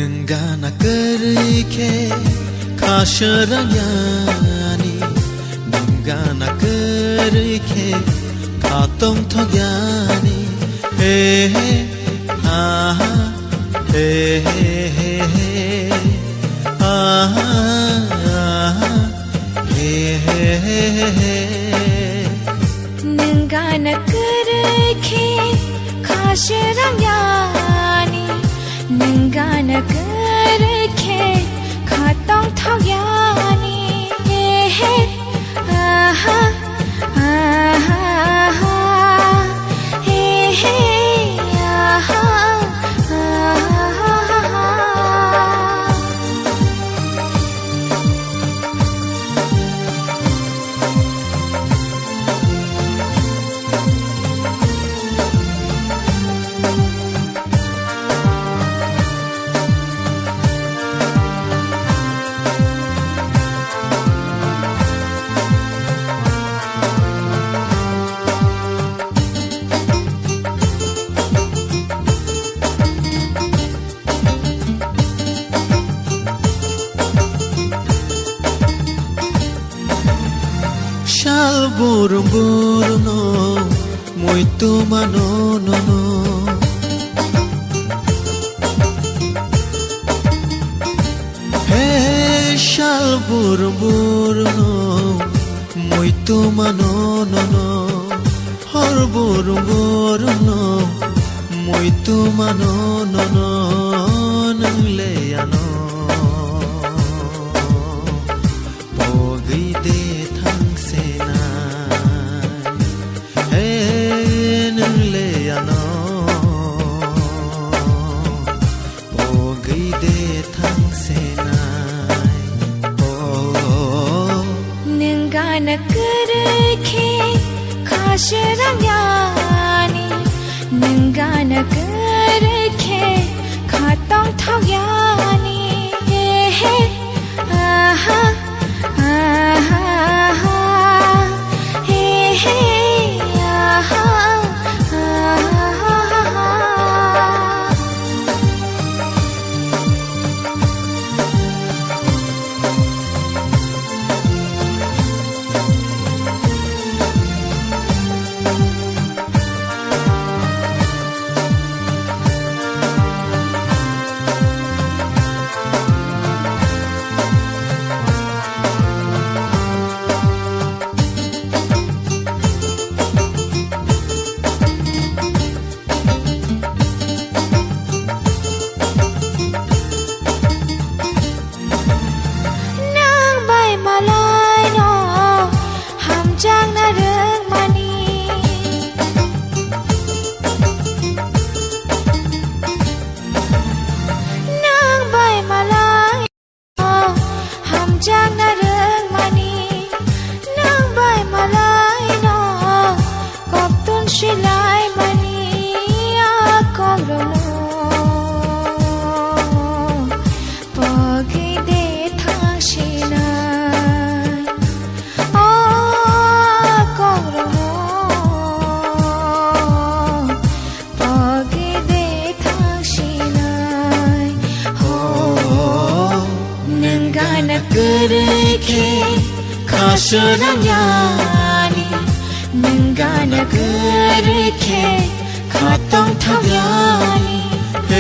Nengana kerike kasharanyani Nengana kerike katong thogyani Hey hey ah hey hey hey ah hey hey Nengana kerike kasharanyani Nengana kerike katong thogyani Hey ah ah hey hey ah Shal burung burung no, muito mano no no. Hey, shal burung burung no, muito mano no no. Hor burung burung no, muito mano no no. Nang leyano, pogi de thang sena. Hey, nang leyano, pogi de thang sena. Oh, Nengana kerike kasharanyani Nengana kerike katong thogyani Hey ah ah hey hey ah kerike kasharanyani Nengana kerike katong thogyani